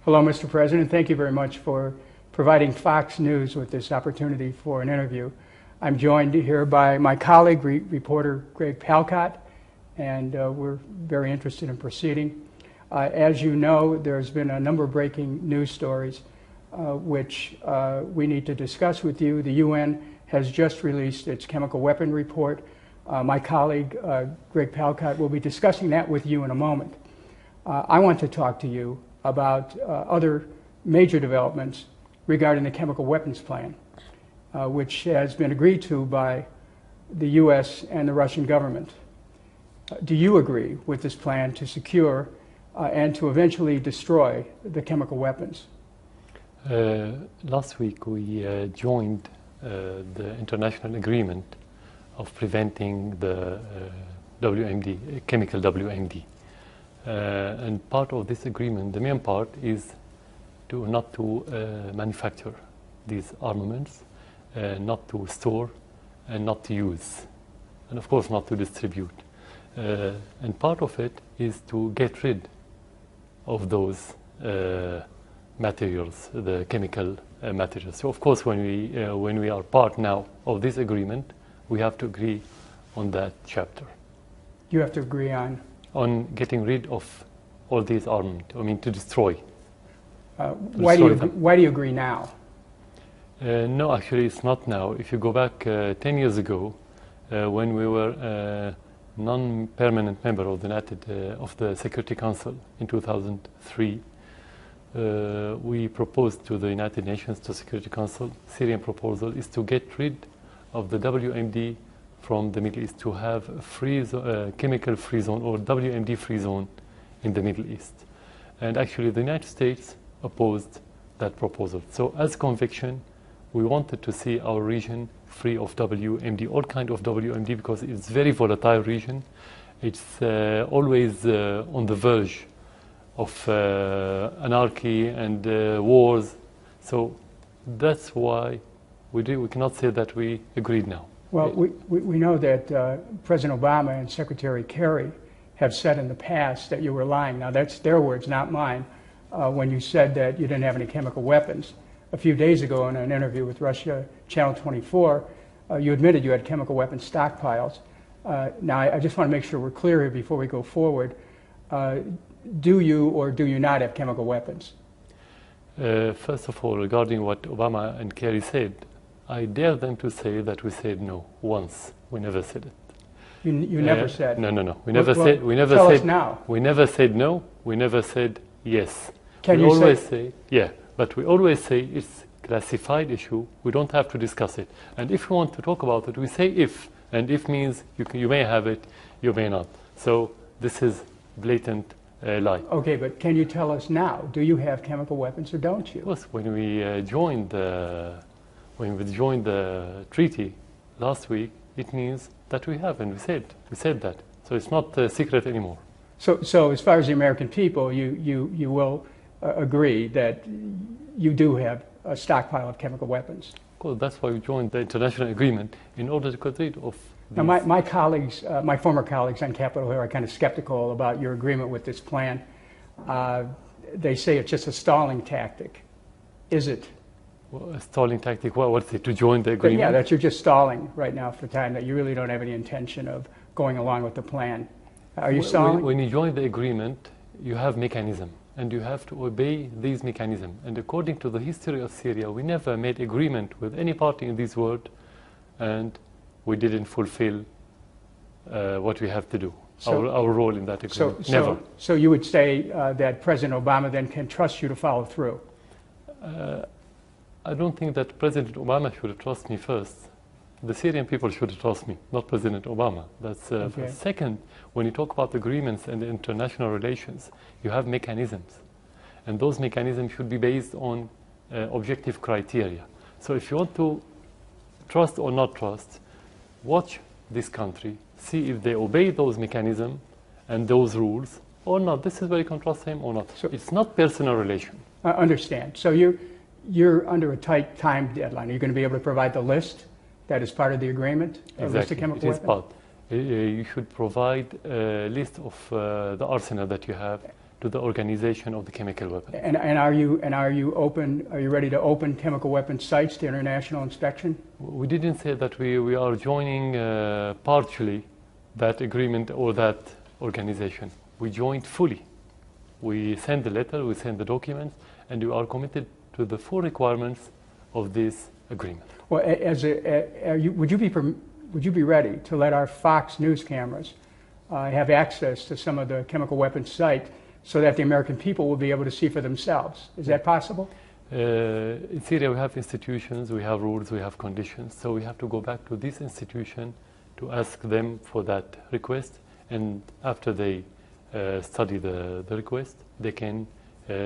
Hello, Mr. President. Thank you very much for providing Fox News with this opportunity for an interview. I'm joined here by my colleague, reporter Greg Palcott, and we're very interested in proceeding. As you know, there's been a number of breaking news stories which we need to discuss with you. The UN has just released its chemical weapon report. My colleague, Greg Palcott, will be discussing that with you in a moment. I want to talk to you about other major developments regarding the chemical weapons plan, which has been agreed to by the U.S. and the Russian government. Do you agree with this plan to secure and to eventually destroy the chemical weapons? Last week we joined the international agreement of preventing the WMD, chemical WMD. And part of this agreement, the main part, is not to manufacture these armaments, not to store, and not to use, and of course not to distribute. And part of it is to get rid of those materials, the chemical materials. So of course when we are part now of this agreement, we have to agree on that chapter. You have to agree on getting rid of all these armaments, to destroy. Why do you agree now? No, actually it's not now. If you go back 10 years ago, when we were a non-permanent member of the Security Council in 2003, we proposed to the United Nations, to Security Council, Syrian proposal is to get rid of the WMD from the Middle East, to have a chemical-free zone or WMD-free zone in the Middle East. And actually the United States opposed that proposal. So as conviction, we wanted to see our region free of WMD, all kind of WMD, because it's a very volatile region. It's always on the verge of anarchy and wars. So that's why we cannot say that we agreed now. Well, we know that President Obama and Secretary Kerry have said in the past that you were lying. Now, that's their words, not mine, when you said that you didn't have any chemical weapons. A few days ago in an interview with Russia, Channel 24, you admitted you had chemical weapons stockpiles. Now, I just want to make sure we're clear here before we go forward. Do you or do you not have chemical weapons? First of all, regarding what Obama and Kerry said, I dare them to say that we said no once. We never said it. You never said? No. We never said. Tell us now. We never said no. We never said yes. Can we you always say yeah? But we always say it's classified issue. We don't have to discuss it. And if we want to talk about it, we say if. And if means you may have it, you may not. So this is blatant lie. Okay, but can you tell us now? Do you have chemical weapons or don't you? Of course, when we joined the treaty last week, it means that we have, and we said that. So it's not a secret anymore. So as far as the American people, you will agree that you do have a stockpile of chemical weapons. Of course, that's why we joined the international agreement, in order to get rid of these. Now, my colleagues, my former colleagues on Capitol Hill are kind of skeptical about your agreement with this plan. They say it's just a stalling tactic. Is it? Well, a stalling tactic? What's it, to join the agreement? Yeah, that you're just stalling right now for time, that you really don't have any intention of going along with the plan. Are you stalling? When you join the agreement, you have mechanism, and you have to obey these mechanisms. And according to the history of Syria, we never made agreement with any party in this world, and we didn't fulfill what we have to do, our role in that agreement. Never. So you would say that President Obama then can trust you to follow through? I don't think that President Obama should trust me first. The Syrian people should trust me, not President Obama. That's okay. Second, when you talk about agreements and international relations, you have mechanisms. And those mechanisms should be based on objective criteria. So if you want to trust or not trust, watch this country, see if they obey those mechanisms and those rules or not. This is where you can trust him or not. So it's not personal relation. I understand. So you're under a tight time deadline. Are you going to be able to provide the list that is part of the agreement? Exactly. List of chemical weapons? You should provide a list of the arsenal that you have to the organization of the chemical weapon. And are you open? Are you ready to open chemical weapons sites to international inspection? We didn't say that we are joining partially that agreement or that organization. We joined fully. We sent the letter, we sent the documents, and we are committed to the full requirements of this agreement. Well, would you be ready to let our Fox News cameras have access to some of the chemical weapons sites so that the American people will be able to see for themselves? Is that possible? In Syria, we have institutions, we have rules, we have conditions. So we have to go back to this institution to ask them for that request. And after they study the request, they can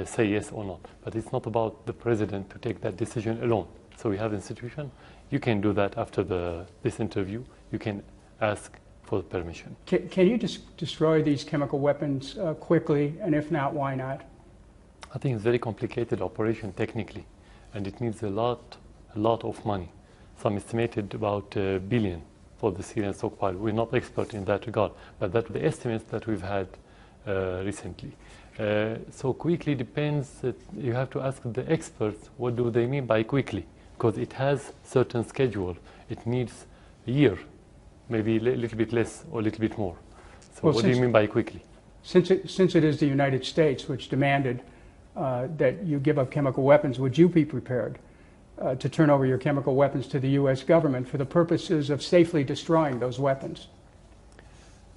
say yes or not. But it's not about the president to take that decision alone. So we have institution. You can do that after this interview. You can ask for permission. Can you destroy these chemical weapons quickly? And if not, why not? I think it's a very complicated operation technically, and it needs a lot of money. Some estimated about $1 billion for the Syrian stockpile. We're not expert in that regard, but that's the estimates that we've had recently. So quickly depends. You have to ask the experts what do they mean by quickly, because it has certain schedule. It needs a year, maybe a little bit less or a little bit more. So well, what do you mean by quickly? Since it is the United States which demanded that you give up chemical weapons, would you be prepared to turn over your chemical weapons to the U.S. government for the purposes of safely destroying those weapons?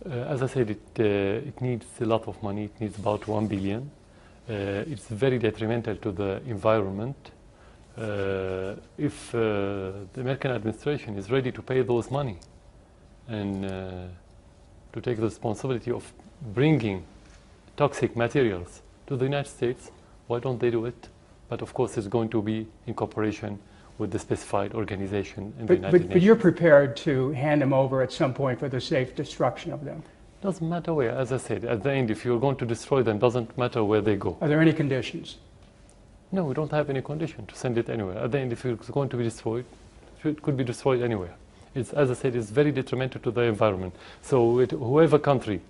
As I said, it needs a lot of money. It needs about $1 billion. It's very detrimental to the environment. If the American administration is ready to pay those money and to take the responsibility of bringing toxic materials to the United States, why don't they do it? But of course, it's going to be in cooperation with the specified organization in the United Nations. But you're prepared to hand them over at some point for the safe destruction of them? Doesn't matter where. As I said, at the end, if you're going to destroy them, doesn't matter where they go. Are there any conditions? No, we don't have any condition to send it anywhere. At the end, if it's going to be destroyed, it could be destroyed anywhere. It's, as I said, it's very detrimental to the environment. So whoever country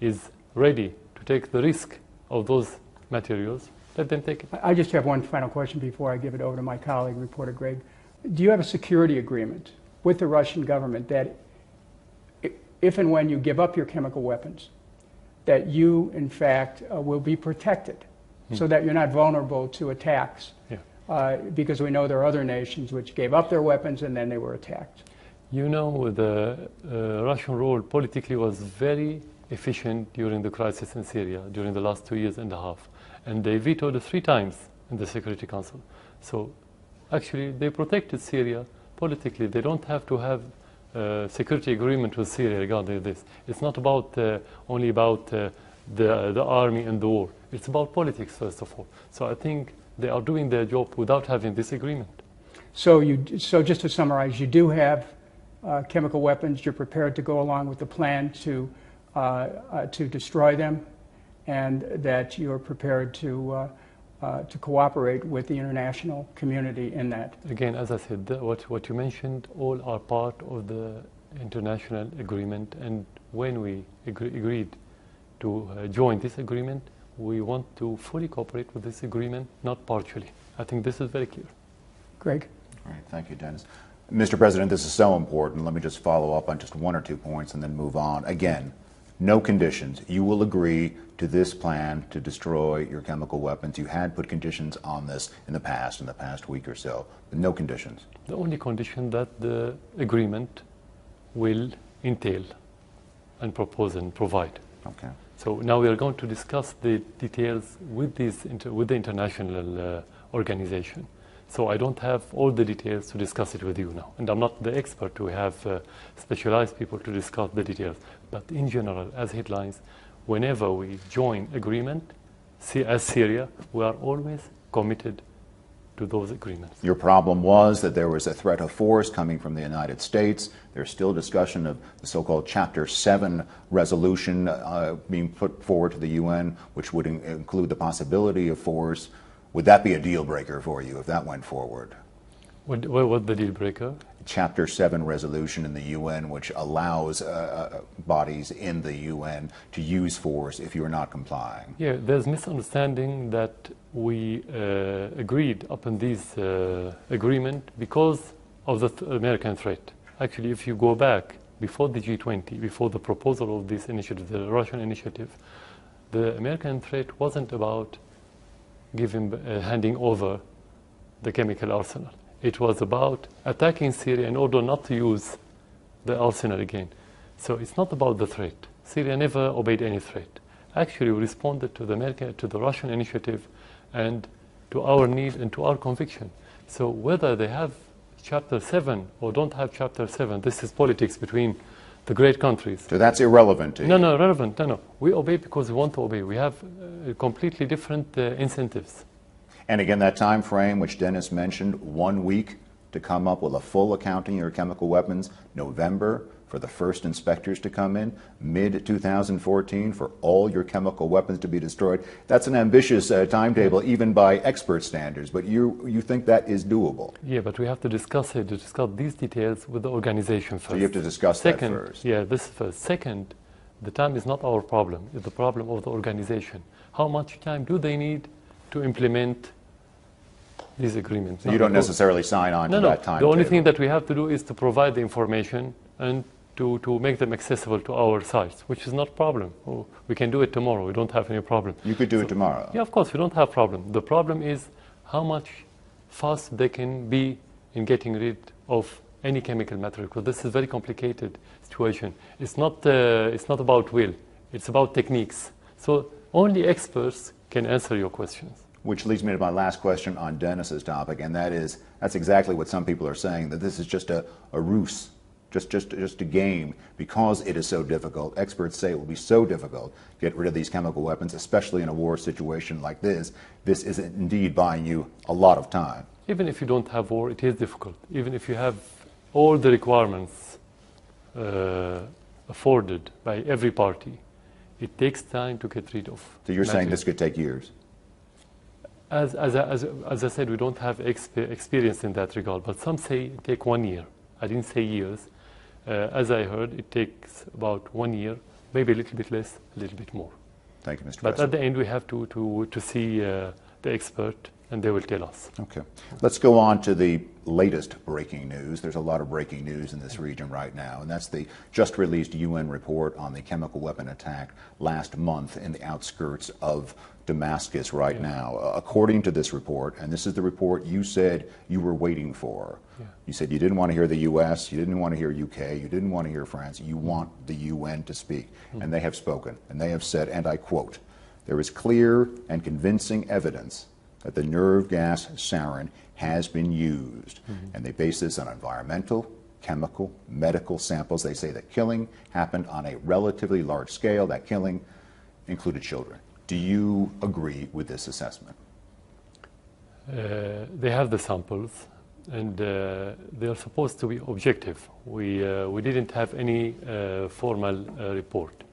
is ready to take the risk of those materials, let them take it. I just have one final question before I give it over to my colleague, reporter Greg. Do you have a security agreement with the Russian government that if and when you give up your chemical weapons, that you, in fact, will be protected so that you're not vulnerable to attacks? Yeah. Because we know there are other nations which gave up their weapons and then they were attacked. You know, the Russian role politically was very efficient during the crisis in Syria, during the last 2.5 years. And they vetoed it 3 times in the Security Council. So actually, they protected Syria politically. They don't have to have a security agreement with Syria regarding this. It's not about only about the army and the war. It's about politics, first of all. So I think they are doing their job without having this agreement. So just to summarize, you do have chemical weapons. You're prepared to go along with the plan to destroy them, and that you're prepared to cooperate with the international community in that. Again, as I said, what you mentioned, all are part of the international agreement, and when we agreed to join this agreement, we want to fully cooperate with this agreement, not partially. I think this is very clear. Greg? All right, thank you, Dennis. Mr. President, this is so important. Let me just follow up on just 1 or 2 points and then move on. Again, no conditions. You will agree to this plan to destroy your chemical weapons. You had put conditions on this in the past week or so, but no conditions. The only condition that the agreement will entail and propose and provide. Okay. So now we are going to discuss the details with the international organization. So I don't have all the details to discuss it with you now. And I'm not the expert to have specialized people to discuss the details. But in general, as headlines, whenever we join agreement, as Syria, we are always committed to those agreements. Your problem was that there was a threat of force coming from the United States. There's still discussion of the so-called Chapter 7 resolution being put forward to the UN, which would include the possibility of force. Would that be a deal breaker for you if that went forward? What the deal breaker? Chapter 7 resolution in the UN, which allows bodies in the UN to use force if you're not complying. Yeah, there's misunderstanding that we agreed upon this agreement because of the American threat. Actually, if you go back before the G20, before the proposal of this initiative, the Russian initiative, the American threat wasn't about handing over the chemical arsenal. It was about attacking Syria in order not to use the arsenal again. So it's not about the threat. Syria never obeyed any threat. Actually, we responded to the Russian initiative and to our need and to our conviction. So whether they have Chapter 7 or don't have Chapter 7, this is politics between the great countries. So that's irrelevant to you? No, relevant. No. We obey because we want to obey. We have completely different incentives. And again, that time frame, which Dennis mentioned, 1 week to come up with a full accounting of your chemical weapons, November for the first inspectors to come in, mid-2014 for all your chemical weapons to be destroyed. That's an ambitious timetable, even by expert standards, but you think that is doable? Yeah, but we have to discuss these details with the organization first. So you have to discuss that first? Yeah, this first. Second, the time is not our problem, it's the problem of the organization. How much time do they need to implement these agreements? So you don't necessarily sign on to that time. The only thing that we have to do is to provide the information and to make them accessible to our sites, which is not a problem. We can do it tomorrow. We don't have any problem. You could do it tomorrow? Yeah, of course. We don't have problem. The problem is how much fast they can be in getting rid of any chemical material, because this is a very complicated situation. It's not about will. It's about techniques. So only experts can answer your questions. Which leads me to my last question on Dennis's topic, and that's exactly what some people are saying, that this is just a ruse, just a game, because it is so difficult. Experts say it will be so difficult to get rid of these chemical weapons, especially in a war situation like this. This is indeed buying you a lot of time. Even if you don't have war, it is difficult. Even if you have all the requirements afforded by every party, it takes time to get rid of. So you're saying this could take years? As I said, we don't have experience in that regard, but some say it take 1 year. I didn't say years. As I heard, it takes about 1 year, maybe a little bit less, a little bit more. Thank you, Mr. But President. at the end, we have to see the expert, and they will tell us. Okay. Let's go on to the latest breaking news. There's a lot of breaking news in this region right now, and that's the just released UN report on the chemical weapon attack last month in the outskirts of Damascus right now. According to this report, and this is the report you said you were waiting for. You said you didn't want to hear the U.S., you didn't want to hear UK, you didn't want to hear France, you want the UN to speak. And they have spoken, and they have said, and I quote, "There is clear and convincing evidence that the nerve gas sarin has been used." And they base this on environmental, chemical, medical samples. They say that killing happened on a relatively large scale, that killing included children. Do you agree with this assessment? They have the samples, and they are supposed to be objective. We didn't have any formal report.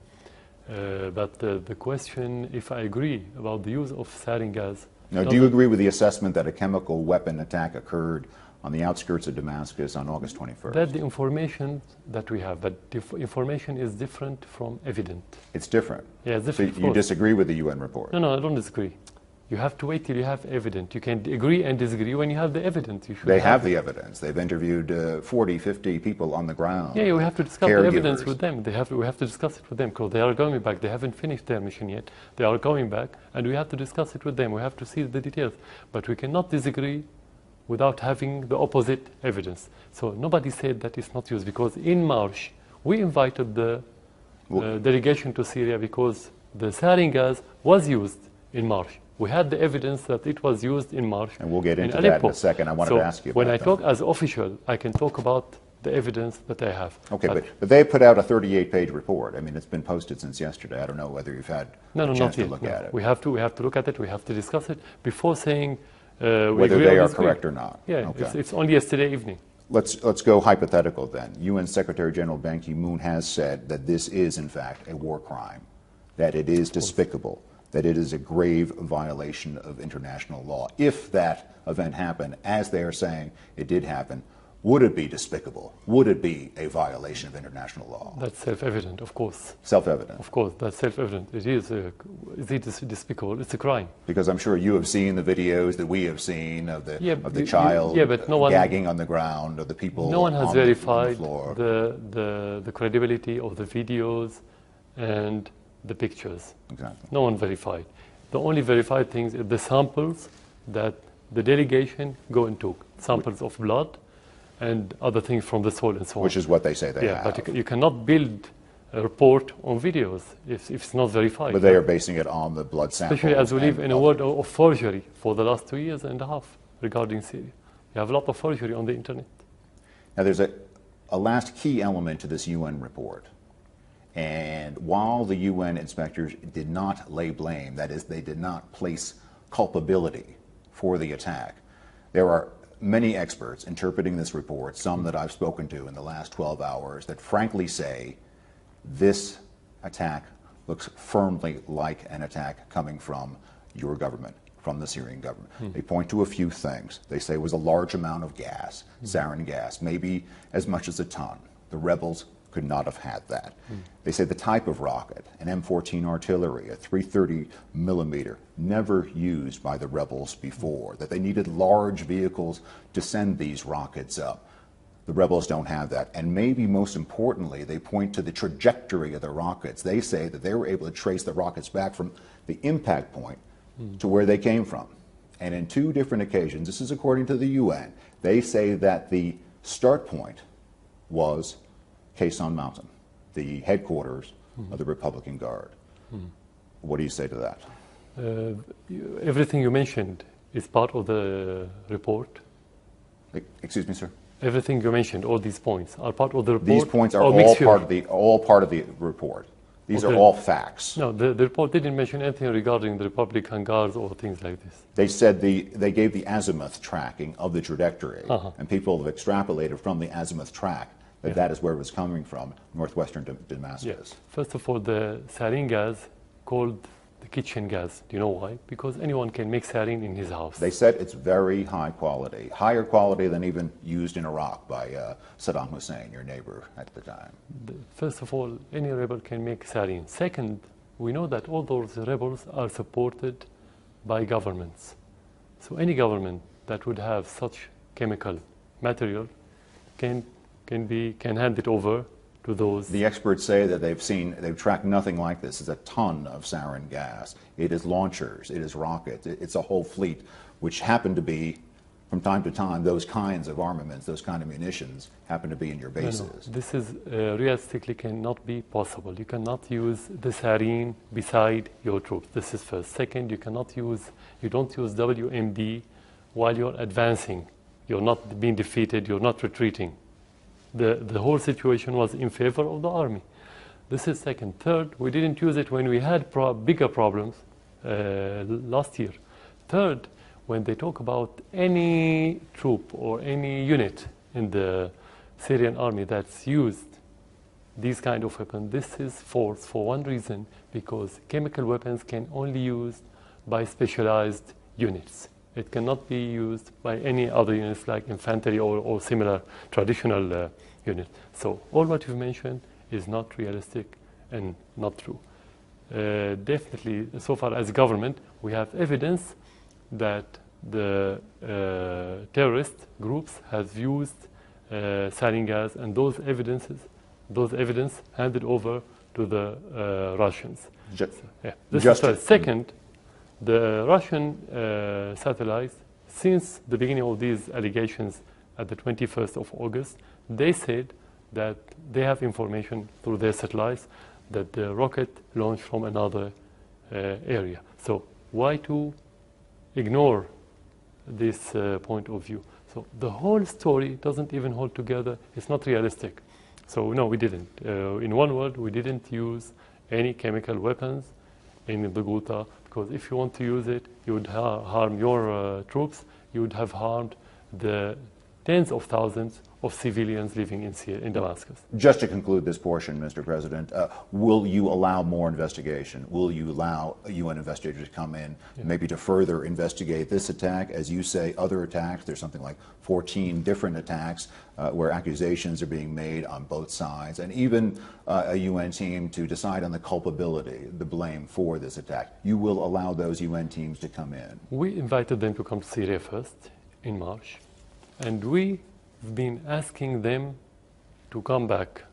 But the question, if I agree about the use of sarin gas. Now, do you agree with the assessment that a chemical weapon attack occurred on the outskirts of Damascus on August 21st? That's the information that we have, but the information is different from evidence. It's different? Yeah, it's different. So you disagree with the UN report? No, I don't disagree. You have to wait till you have evidence. You can agree and disagree when you have the evidence. You should They have the evidence. They've interviewed 40, 50 people on the ground. Yeah, we have to discuss the evidence with them. We have to discuss it with them because they are going back. They haven't finished their mission yet. They are going back, and we have to discuss it with them. We have to see the details. But we cannot disagree without having the opposite evidence. So nobody said that it's not used, because in March, we invited the delegation to Syria because the sarin gas was used in March. We had the evidence that it was used in March. And we'll get into that in a second. I wanted to ask you about when I talk as official, I can talk about the evidence that I have. Okay, but they put out a 38-page report. I mean, it's been posted since yesterday. I don't know whether you've had a chance to look at it. We have to look at it. We have to discuss it before saying whether they are correct or not. Yeah, okay. It's only yesterday evening. Let's go hypothetical then. UN Secretary General Ban Ki-moon has said that this is, in fact, a war crime, that it is despicable, that it is a grave violation of international law. If that event happened, as they are saying it did happen, would it be despicable? Would it be a violation of international law? That's self-evident, of course. Self-evident. Of course, that's self-evident. It is despicable. It's a crime. Because I'm sure you have seen the videos that we have seen of the child but no one, gagging on the ground, of the people no one has on verified the floor. the credibility of the videos and the pictures. Exactly. No one verified. The only verified things are the samples that the delegation go and took. Samples of blood and other things from the soil and so on. Which is what they say they have. But you cannot build a report on videos if it's not verified. But they are basing it on the blood samples. Especially as we live in a world of forgery for the last 2.5 years regarding Syria. You have a lot of forgery on the internet. Now there's a last key element to this UN report. And while the UN inspectors did not lay blame, that is, they did not place culpability for the attack, there are many experts interpreting this report, some that I've spoken to in the last 12 hours, that frankly say this attack looks firmly like an attack coming from your government, from the Syrian government. They point to a few things. They say it was a large amount of gas, sarin gas, maybe as much as a ton. The rebels could not have had that. They say the type of rocket, an M14 artillery, a 330 millimeter, never used by the rebels before, that they needed large vehicles to send these rockets up. The rebels don't have that. And maybe most importantly, they point to the trajectory of the rockets. They say that they were able to trace the rockets back from the impact point to where they came from. And in 2 different occasions, this is according to the UN, they say that the start point was Quezon Mountain, the headquarters of the Republican Guard. What do you say to that? Everything you mentioned is part of the report. Excuse me, sir? Everything you mentioned, all these points, are part of the report? These points are all part of the report. These are all facts. No, the report didn't mention anything regarding the Republican Guards or things like this. They said they gave the azimuth tracking of the trajectory, and people have extrapolated from the azimuth track that that is where it was coming from, northwestern Damascus. Yes. First of all, the sarin gas called the kitchen gas. Do you know why? Because anyone can make sarin in his house. They said it's very high quality, higher quality than even used in Iraq by Saddam Hussein, your neighbor at the time. First of all, any rebel can make sarin. Second, we know that all those rebels are supported by governments. So any government that would have such chemical material can hand it over to those. The experts say that they've tracked nothing like this. It's a ton of sarin gas. It is launchers, it is rockets, it's a whole fleet, which happen to be, from time to time, those kinds of armaments, those kind of munitions happen to be in your bases. No. This is realistically cannot be possible. You cannot use the sarin beside your troops. This is first. Second, you don't use WMD while you're advancing. You're not being defeated, you're not retreating. The whole situation was in favor of the army. This is second. Third, we didn't use it when we had bigger problems last year. Third, when they talk about any troop or any unit in the Syrian army that's used these kind of weapons, this is false for one reason, because chemical weapons can only be used by specialized units. It cannot be used by any other units like infantry or similar traditional units. So all what you've mentioned is not realistic and not true. Definitely, so far as government, we have evidence that the terrorist groups have used sarin gas, and those evidence handed over to the Russians. This is first. Second, the Russian satellites, since the beginning of these allegations at the 21st of August, they said that they have information through their satellites that the rocket launched from another area. So why to ignore this point of view? So the whole story doesn't even hold together. It's not realistic. So no, we didn't. In one word, we didn't use any chemical weapons in the Ghouta, because if you want to use it, you would harm your troops. You would have harmed the tens of thousands of civilians living in Syria, in Damascus. Just to conclude this portion, Mr. President, will you allow more investigation? Will you allow UN investigators to come in, maybe to further investigate this attack? As you say, other attacks, there's something like 14 different attacks where accusations are being made on both sides, and even a UN team to decide on the culpability, the blame for this attack. You will allow those UN teams to come in? We invited them to come to Syria first in March, and we've been asking them to come back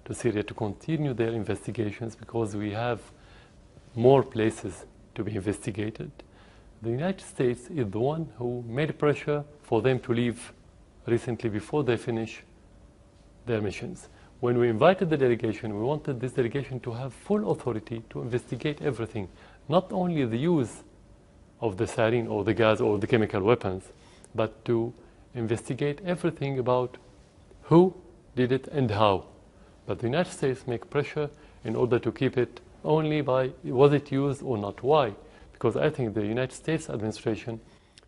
to Syria to continue their investigations because we have more places to be investigated. The United States is the one who made pressure for them to leave recently before they finish their missions. When we invited the delegation, we wanted this delegation to have full authority to investigate everything, not only the use of the sarin or the gas or the chemical weapons, but to investigate everything about who did it and how. But the United States make pressure in order to keep it only by was it used or not. Why? Because I think the United States administration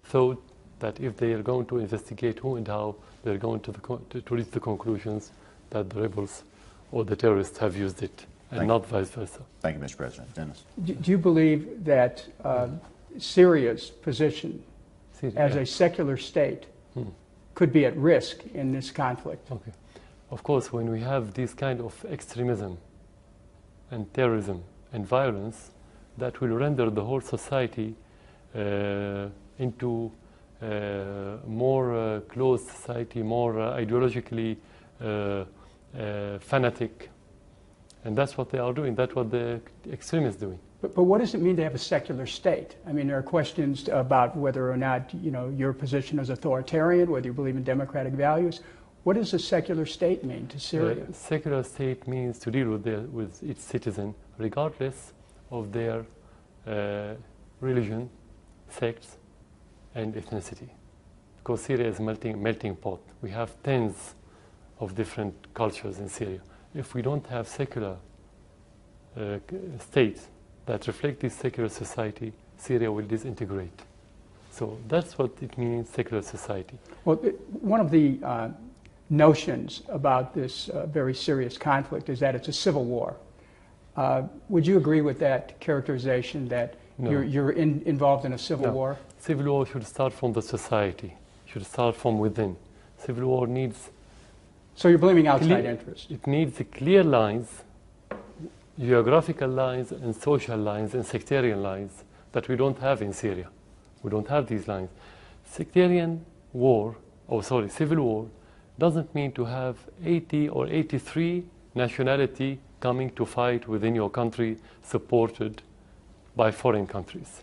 thought that if they are going to investigate who and how, they're going to reach the conclusions that the rebels or the terrorists have used it, and not vice versa. Thank you, Mr. President. Dennis? Do you believe that Syria's position as a secular state could be at risk in this conflict? Okay. Of course, when we have this kind of extremism and terrorism and violence, that will render the whole society into more closed society, more ideologically fanatic. And that's what they are doing. That's what the extremists are doing. But what does it mean to have a secular state? I mean, there are questions about whether or not, your position is authoritarian, whether you believe in democratic values. What does a secular state mean to Syria? Secular state means to deal with its citizen, regardless of their religion, sects, and ethnicity. Because Syria is a melting pot. We have tens of different cultures in Syria. If we don't have secular states that reflect this secular society, Syria will disintegrate. So that's what it means, secular society. Well, one of the notions about this very serious conflict is that it's a civil war. Would you agree with that characterization, that you're involved in a civil war? Civil war should start from the society, should start from within. Civil war needs... So you're blaming outside interests? It needs clear lines, geographical lines and social lines and sectarian lines that we don't have in Syria. We don't have these lines. Civil war doesn't mean to have 80 or 83 nationality coming to fight within your country supported by foreign countries.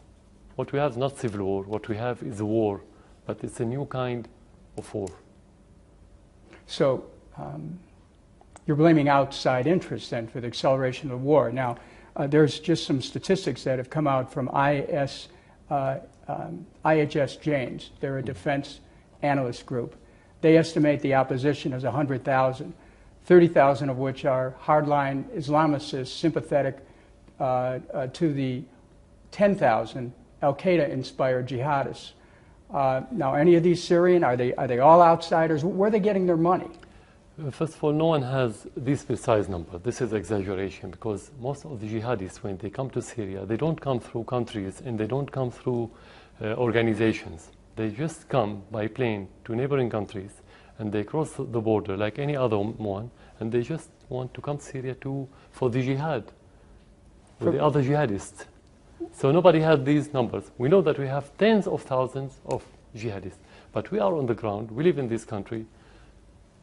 What we have is not civil war, what we have is a war, but it's a new kind of war. So you're blaming outside interests then for the acceleration of the war. Now, there's just some statistics that have come out from IHS Janes. They're a defense analyst group. They estimate the opposition as 100,000, 30,000 of which are hardline Islamicists sympathetic to the 10,000 al-Qaeda-inspired jihadists. Now, any of these Syrian, are they all outsiders? Where are they getting their money? First of all, no one has this precise number. This is exaggeration, because most of the jihadists, when they come to Syria, they don't come through countries and they don't come through organizations. They just come by plane to neighboring countries and they cross the border like any other one, and they just want to come to Syria for the jihad, with the other jihadists. So nobody has these numbers. We know that we have tens of thousands of jihadists, but we are on the ground, we live in this country.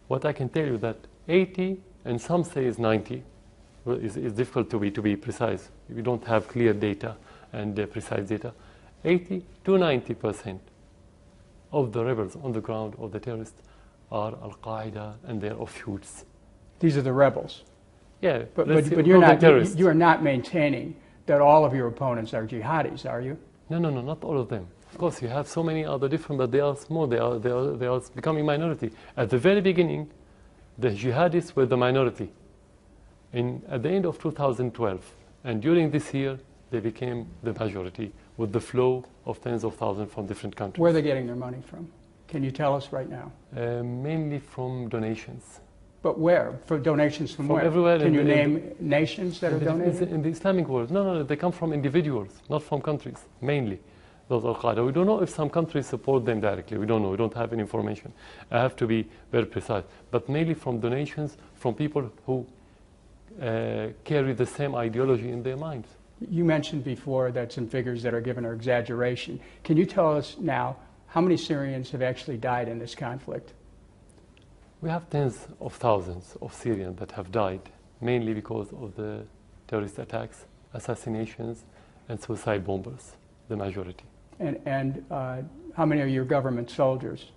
What I can tell you that 80, and some say is 90, it's difficult to be precise. We don't have clear data and precise data. 80 to 90% of the rebels on the ground, or the terrorists, are Al-Qaeda and their offshoots. These are the rebels? Yeah, but you are not maintaining that all of your opponents are jihadis, are you? No, not all of them. Of course, you have so many other different, but they are small. They are becoming minority. At the very beginning, the jihadists were the minority. At the end of 2012, and during this year, they became the majority with the flow of tens of thousands from different countries. Where are they getting their money from? Can you tell us right now? Mainly from donations. But where? For donations from where? Everywhere. Can you name nations that are donating? In the Islamic world. No, they come from individuals, not from countries, mainly. Those Al-Qaeda. We don't know if some countries support them directly. We don't know. We don't have any information. I have to be very precise. But mainly from donations from people who carry the same ideology in their minds. You mentioned before that some figures that are given are exaggeration. Can you tell us now how many Syrians have actually died in this conflict? We have tens of thousands of Syrians that have died, mainly because of the terrorist attacks, assassinations, and suicide bombers, the majority. And how many are your government soldiers?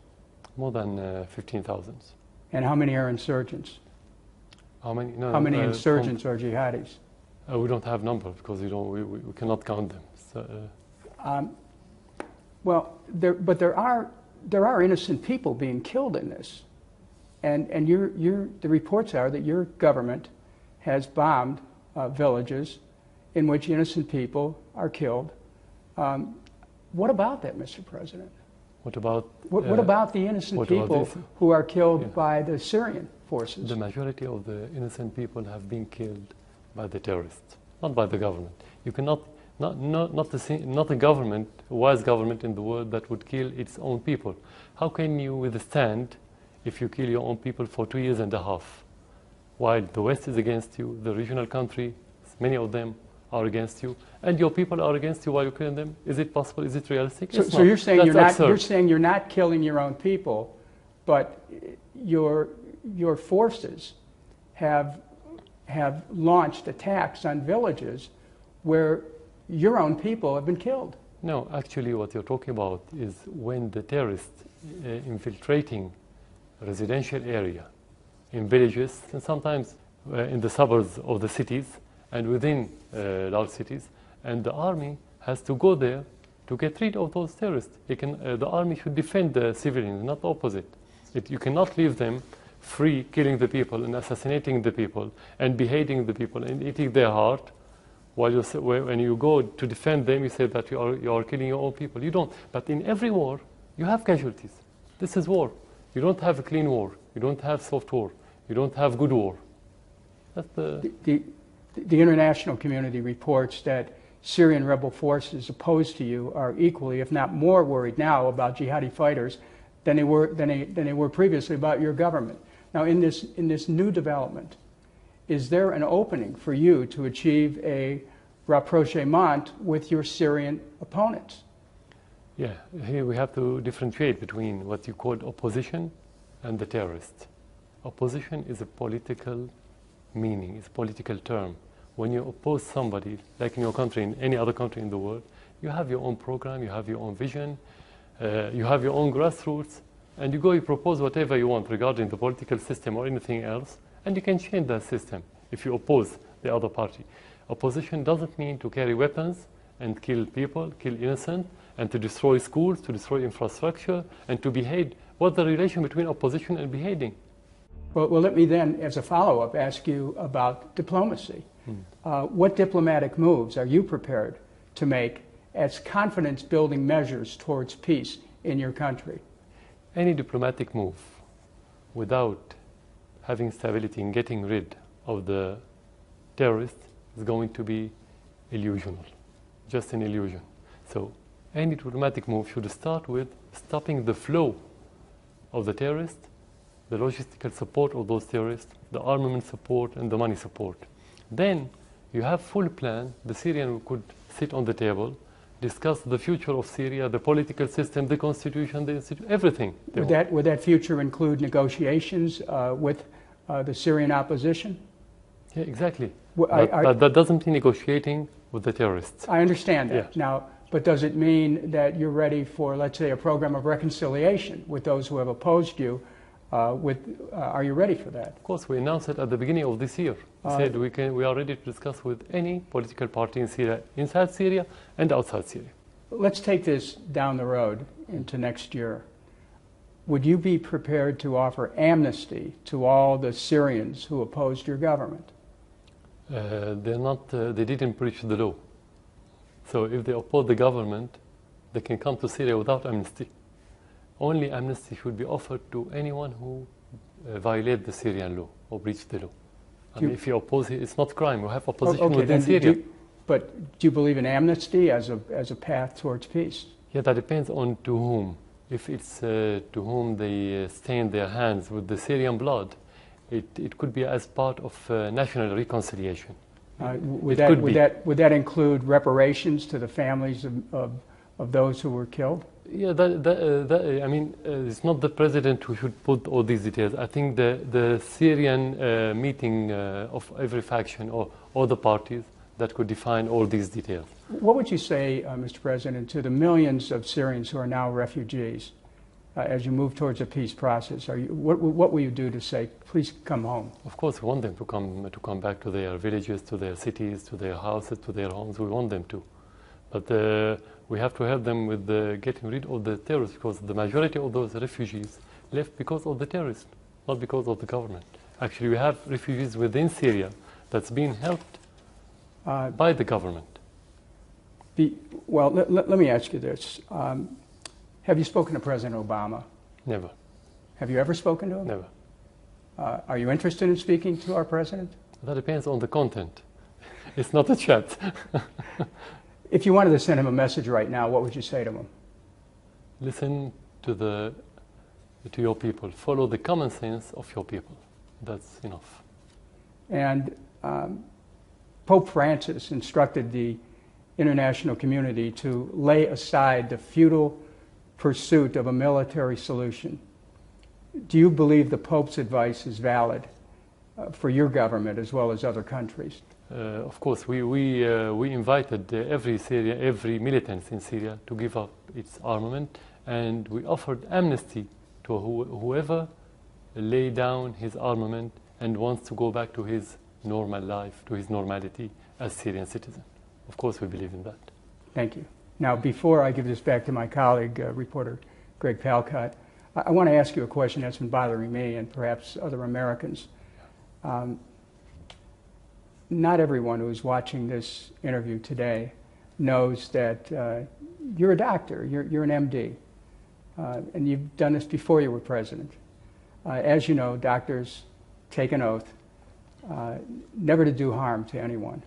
More than 15,000. And how many are insurgents? How many? No, how many insurgents are jihadis? We don't have numbers because we cannot count them. So, well, there are innocent people being killed in this. And the reports are that your government has bombed villages in which innocent people are killed. What about that, Mr. President? What about the innocent people who are killed by the Syrian forces? The majority of the innocent people have been killed by the terrorists, not by the government. You cannot, not a government, a wise government in the world that would kill its own people. How can you withstand if you kill your own people for 2.5 years, while the West is against you, the regional countries, many of them are against you, and your people are against you while you're killing them? Is it possible? Is it realistic? So you're saying you're not killing your own people, but your forces have launched attacks on villages where your own people have been killed. No, actually what you're talking about is when the terrorists infiltrating residential area in villages and sometimes in the suburbs of the cities and within large cities, and the army has to go there to get rid of those terrorists. The army should defend the civilians, not the opposite. You cannot leave them free, killing the people and assassinating the people and beheading the people and eating their heart, while when you go to defend them, you say that you are killing your own people. You don't. But in every war, you have casualties. This is war. You don't have a clean war. You don't have soft war. You don't have good war. That's the international community reports that Syrian rebel forces opposed to you are equally, if not more, worried now about jihadi fighters than they were previously about your government. Now, in this new development, is there an opening for you to achieve a rapprochement with your Syrian opponents? Yeah, here we have to differentiate between what you call opposition and the terrorists. Opposition is a political meaning, it's a political term. When you oppose somebody, like in your country, in any other country in the world, you have your own program, you have your own vision, you have your own grassroots, and you propose whatever you want regarding the political system or anything else, and you can change that system if you oppose the other party. Opposition doesn't mean to carry weapons and kill people, kill innocent, and to destroy schools, to destroy infrastructure, and to behead. What's the relation between opposition and beheading? Well, let me then, as a follow-up, ask you about diplomacy. What diplomatic moves are you prepared to make as confidence-building measures towards peace in your country? Any diplomatic move without having stability and getting rid of the terrorists is going to be illusional, just an illusion. So any diplomatic move should start with stopping the flow of the terrorists, the logistical support of those terrorists, the armament support, and the money support. Then you have full plan. The Syrian could sit on the table, discuss the future of Syria, the political system, the constitution, everything. Would that future include negotiations with the Syrian opposition? Yeah, exactly. That doesn't mean negotiating with the terrorists. I understand that. Yeah. Now, but does it mean that you're ready for, let's say, a program of reconciliation with those who have opposed you? Are you ready for that? Of course, we announced it at the beginning of this year. We said we are ready to discuss with any political party in Syria, inside Syria and outside Syria. Let's take this down the road into next year. Would you be prepared to offer amnesty to all the Syrians who opposed your government? They didn't breach the law. So if they oppose the government, they can come to Syria without amnesty. only amnesty should be offered to anyone who violate the Syrian law or breach the law. And if you oppose it, it's not crime. We have opposition within Syria. But do you believe in amnesty as a path towards peace? Yeah, that depends on to whom. If it's to whom they stain their hands with the Syrian blood, it could be as part of national reconciliation. Would that include reparations to the families of those who were killed? Yeah, I mean, it's not the president who should put all these details. I think the Syrian meeting of every faction or all the parties that could define all these details. What would you say, Mr. President, to the millions of Syrians who are now refugees as you move towards a peace process? What will you do to say, please come home? Of course, we want them to come back to their villages, to their cities, to their houses, to their homes. We want them to. But we have to help them with getting rid of the terrorists, because the majority of those refugees left because of the terrorists, not because of the government. Actually, we have refugees within Syria that's being helped by the government. Well, let me ask you this. Have you spoken to President Obama? Never. Have you ever spoken to him? Never. Are you interested in speaking to our president? That depends on the content. It's not a chat. If you wanted to send him a message right now, what would you say to him? Listen to your people. Follow the common sense of your people. That's enough. And Pope Francis instructed the international community to lay aside the futile pursuit of a military solution. Do you believe the Pope's advice is valid for your government as well as other countries? Of course, we invited every militant in Syria to give up its armament, and we offered amnesty to whoever lay down his armament and wants to go back to his normal life, to his normality as Syrian citizen. Of course, we believe in that. Thank you. Now, before I give this back to my colleague, reporter Greg Palcott, I want to ask you a question that's been bothering me and perhaps other Americans. Not everyone who's watching this interview today knows that you're a doctor, you're an MD, and you've done this before you were president. As you know, doctors take an oath never to do harm to anyone.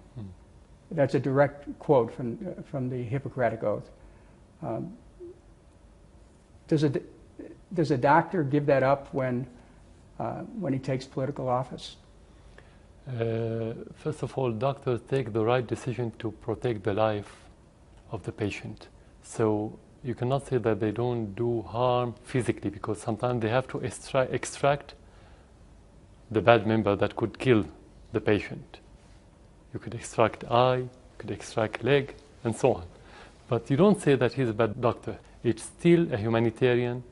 That's a direct quote from the Hippocratic Oath. Does a doctor give that up when he takes political office? First of all, doctors take the right decision to protect the life of the patient. So you cannot say that they don't do harm physically, because sometimes they have to extract the bad member that could kill the patient. You could extract eye, you could extract leg, and so on. But you don't say that he's a bad doctor. It's still a humanitarian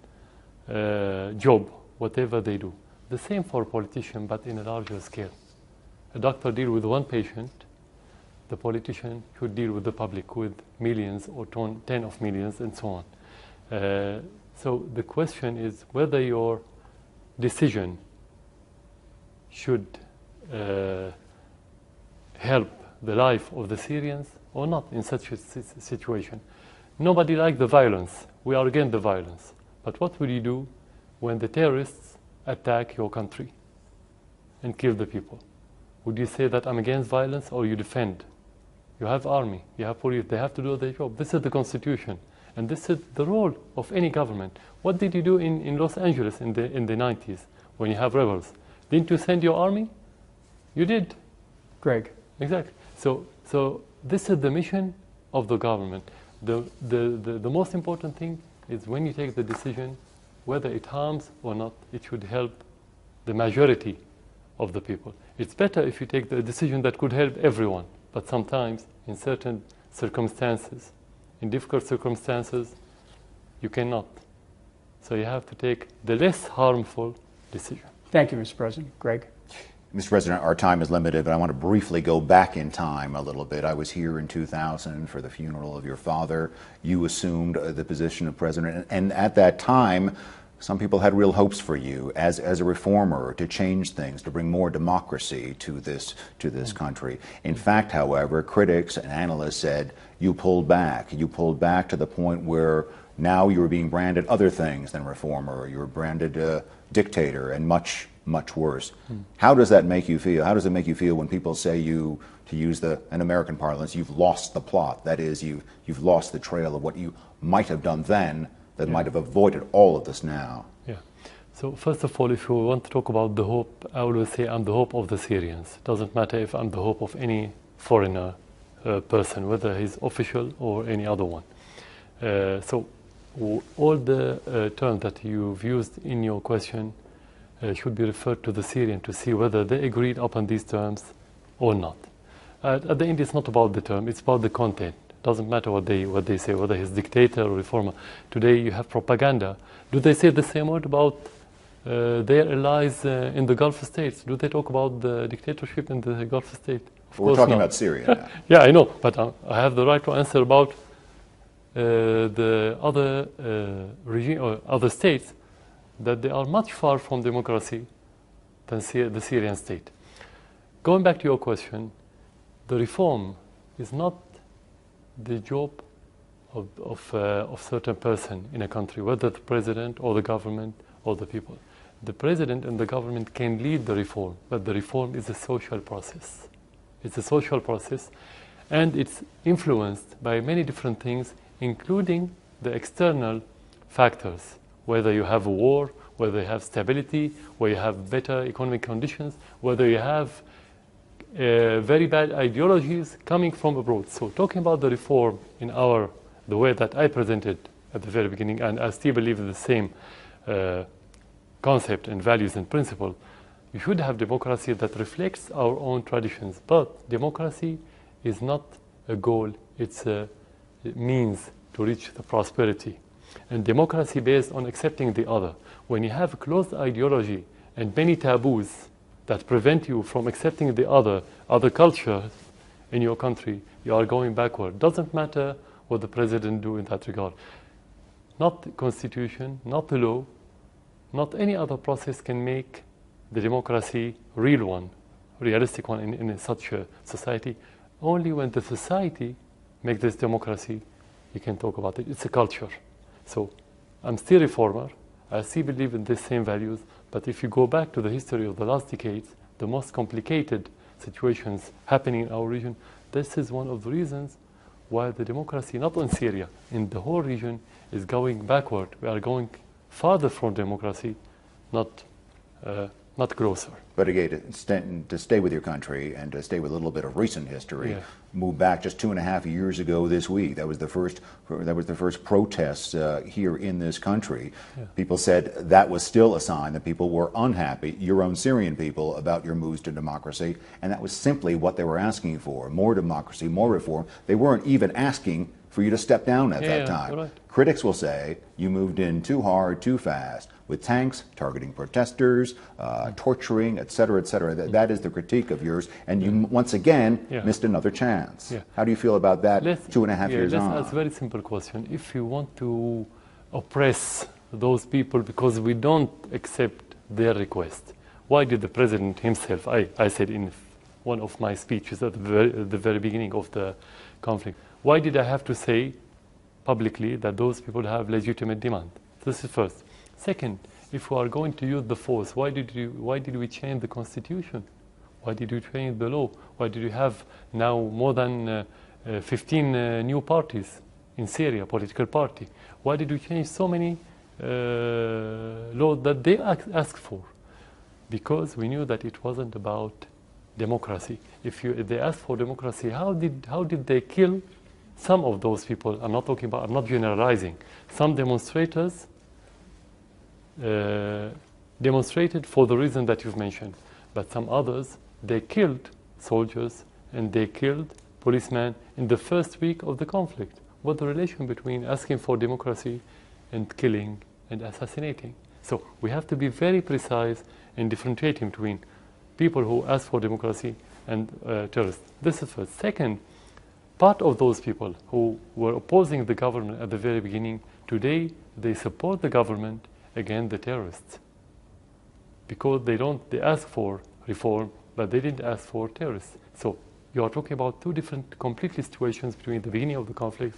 job, whatever they do. The same for a politician, but in a larger scale. A doctor deals with one patient, the politician should deal with the public, with millions or 10 of millions, and so on. So the question is whether your decision should help the life of the Syrians or not in such a situation. Nobody likes the violence. We are against the violence. But what will you do when the terrorists attack your country and kill the people? Would you say that I'm against violence, or you defend? You have army, you have police, they have to do their job. This is the Constitution, and this is the role of any government. What did you do in Los Angeles in the 90s when you have rebels? Didn't you send your army? You did. Greg. Exactly. So this is the mission of the government. The most important thing is when you take the decision, whether it harms or not, it should help the majority of the people. It's better if you take the decision that could help everyone, but sometimes in certain circumstances, in difficult circumstances, you cannot. So you have to take the less harmful decision. Thank you, Mr. President. Greg. Mr. President, our time is limited, but I want to briefly go back in time a little bit. I was here in 2000 for the funeral of your father. You assumed the position of president, and at that time, some people had real hopes for you as a reformer to change things, to bring more democracy to this country. In fact, however, critics and analysts said you pulled back. You pulled back to the point where Now you were being branded other things than reformer. You were branded dictator and much, much worse. How does that make you feel? How does it make you feel when people say you, to use an American parlance, you've lost the plot? That is, you've lost the trail of what you might have done then that might have avoided all of this now. Yeah. So first of all, if you want to talk about the hope, I always say I'm the hope of the Syrians. It doesn't matter if I'm the hope of any foreigner person, whether he's official or any other one. So all the terms that you've used in your question should be referred to the Syrian to see whether they agreed upon these terms or not. At the end, it's not about the term, it's about the content. It doesn't matter what they say, whether he's dictator or reformer. Today you have propaganda. Do they say the same word about their allies in the Gulf states? Do they talk about the dictatorship in the Gulf state? We're talking about Syria now. Yeah, I know, but I have the right to answer about the other regime or other states that they are much far from democracy than the Syrian state. Going back to your question, the reform is not the job of certain person in a country, whether the president or the government or the people. The president and the government can lead the reform, but the reform is a social process. It's a social process, and it's influenced by many different things, including the external factors, whether you have a war, whether you have stability, whether you have better economic conditions, whether you have very bad ideologies coming from abroad. So talking about the reform in the way that I presented at the very beginning, and I still believe in the same concept and values and principle, we should have democracy that reflects our own traditions. But democracy is not a goal, it's a means to reach the prosperity. And democracy based on accepting the other. When you have a closed ideology and many taboos that prevent you from accepting the other culture in your country, you are going backward. Doesn't matter what the president do in that regard. Not the constitution, not the law, not any other process can make the democracy real one, realistic one in such a society. Only when the society makes this democracy, you can talk about it. It's a culture. So I'm still reformer. I still believe in the same values. But if you go back to the history of the last decades, the most complicated situations happening in our region, this is one of the reasons why the democracy, not in Syria, in the whole region, is going backward. We are going farther from democracy, not closer. But again, to stay with your country and to stay with a little bit of recent history, move back just 2.5 years ago this week. That was the first protests here in this country. Yeah. People said that was still a sign that people were unhappy, your own Syrian people, about your moves to democracy, and that was simply what they were asking for: more democracy, more reform. They weren't even asking for you to step down at that time. Right. Critics will say you moved in too hard, too fast, with tanks, targeting protesters, torturing, et cetera, et cetera. That is the critique of yours, and you once again missed another chance. Yeah. How do you feel about that 2.5 years on? That's a very simple question. If you want to oppress those people because we don't accept their request, why did the president himself, I said in one of my speeches at the very beginning of the conflict, why did I have to say publicly that those people have legitimate demand? This is first. Second, if we are going to use the force, why did we change the constitution? Why did we change the law? Why did we have now more than 15 new parties in Syria, political party? Why did we change so many laws that they asked for? Because we knew that it wasn't about democracy. If they asked for democracy, how did they kill some of those people? I'm not generalizing. Some demonstrators demonstrated for the reason that you've mentioned, but some others, they killed soldiers and they killed policemen in the first week of the conflict. What's the relation between asking for democracy and killing and assassinating? So we have to be very precise in differentiating between people who ask for democracy and terrorists. This is first. Second, part of those people who were opposing the government at the very beginning, today they support the government against the terrorists, because they ask for reform, but they didn't ask for terrorists. So you are talking about two different completely situations between the beginning of the conflict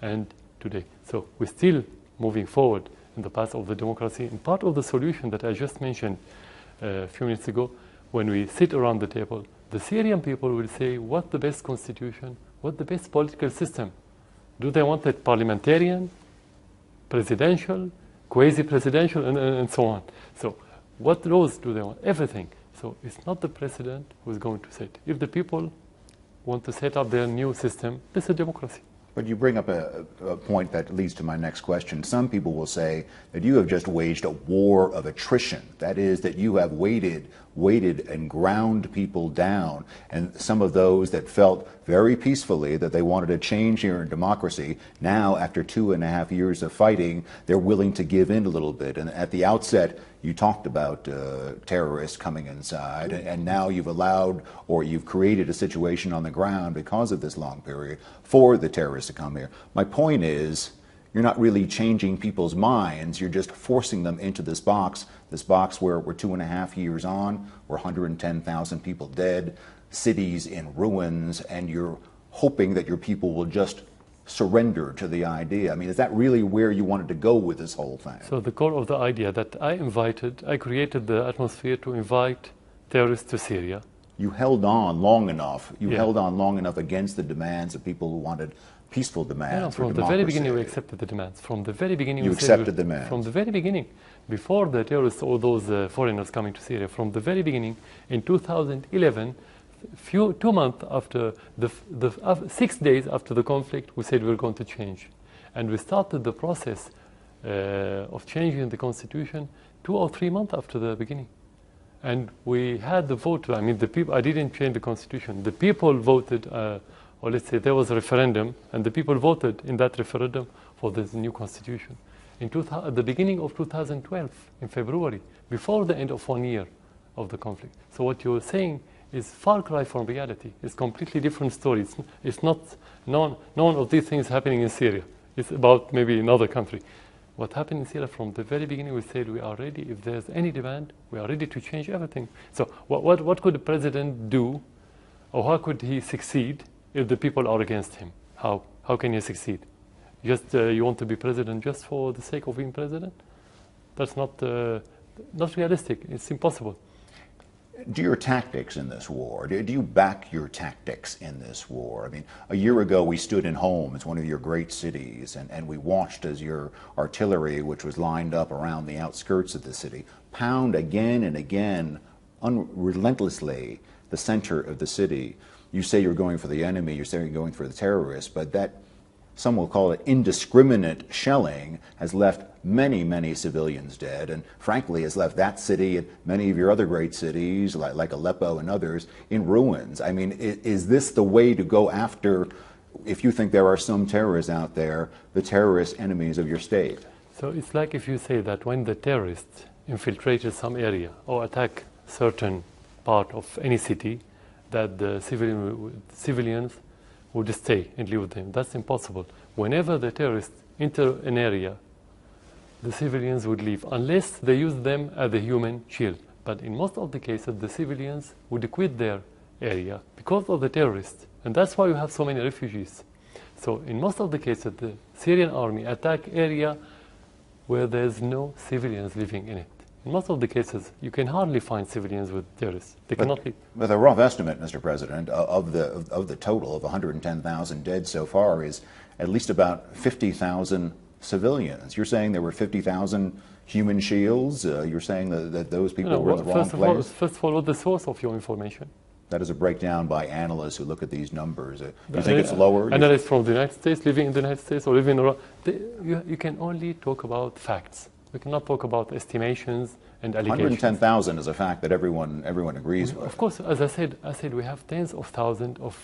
and today. So we're still moving forward in the path of the democracy. And part of the solution that I just mentioned a few minutes ago, when we sit around the table, the Syrian people will say, what's the best constitution? What's the best political system? Do they want it parliamentarian, presidential, quasi-presidential, and so on? So what laws do they want? Everything. So it's not the president who's going to say it. If the people want to set up their new system, this is democracy. But you bring up a point that leads to my next question. Some people will say that you have just waged a war of attrition. That is, that you have waited and ground people down. And some of those that felt very peacefully that they wanted a change here in democracy, now after 2.5 years of fighting, they're willing to give in a little bit. And at the outset, you talked about terrorists coming inside, and now you've allowed, or you've created a situation on the ground because of this long period for the terrorists to come here. My point is, you're not really changing people's minds, you're just forcing them into this box where we're 2.5 years on, we're 110,000 people dead, cities in ruins, and you're hoping that your people will just surrender to the idea. I mean, is that really where you wanted to go with this whole thing? So the core of the idea that I created the atmosphere to invite terrorists to Syria. You held on long enough. You held on long enough against the demands of people who wanted peaceful demands for from democracy. the very beginning we accepted the demands. From the very beginning you we accepted the demands. From the very beginning, before the terrorists or those foreigners coming to Syria, from the very beginning, in 2011, 2 months after 6 days after the conflict, we said we're going to change, and we started the process of changing the constitution 2 or 3 months after the beginning, and we had the vote. I mean, the people. I didn't change the constitution. The people voted, or let's say there was a referendum, and the people voted in that referendum for this new constitution. At the beginning of 2012, in February, before the end of 1 year of the conflict. So what you're saying is far cry from reality. It's completely different story. It's not none of these things happening in Syria. It's about maybe another country. What happened in Syria from the very beginning, we said we are ready. If there's any demand, we are ready to change everything. So what could the president do, or how could he succeed if the people are against him? How can he succeed? Just you want to be president just for the sake of being president? That's not realistic. It's impossible. Do your tactics in this war, do you back your tactics in this war? I mean, a year ago we stood in Homs, one of your great cities, and we watched as your artillery, which was lined up around the outskirts of the city, pound again and again, relentlessly, the center of the city. You say you're going for the enemy, you say you're going for the terrorists, but that, some will call it indiscriminate shelling, has left many, many civilians dead, and frankly has left that city and many of your other great cities, like Aleppo and others, in ruins. I mean, is this the way to go after, if you think there are some terrorists out there, the terrorist enemies of your state? So it's like if you say that when the terrorists infiltrated some area or attack certain part of any city, that the civilians would stay and live with them. That's impossible. Whenever the terrorists enter an area, the civilians would leave, unless they use them as a human shield. But in most of the cases, the civilians would quit their area because of the terrorists. And that's why you have so many refugees. So in most of the cases, the Syrian army attack area where there's no civilians living in it. In most of the cases, you can hardly find civilians with terrorists. They cannot live. With a rough estimate, Mr. President, of the total of 110,000 dead so far is at least about 50,000 civilians. You're saying there were 50,000 human shields? You're saying that those people were in the wrong place? First of all, what's the source of your information? That is a breakdown by analysts who look at these numbers. Do you think it's lower? Analysts from the United States, living in the United States or living around, you can only talk about facts. We cannot talk about estimations and allegations. 110,000 is a fact that everyone agrees with. Of course, as I said, we have tens of thousands of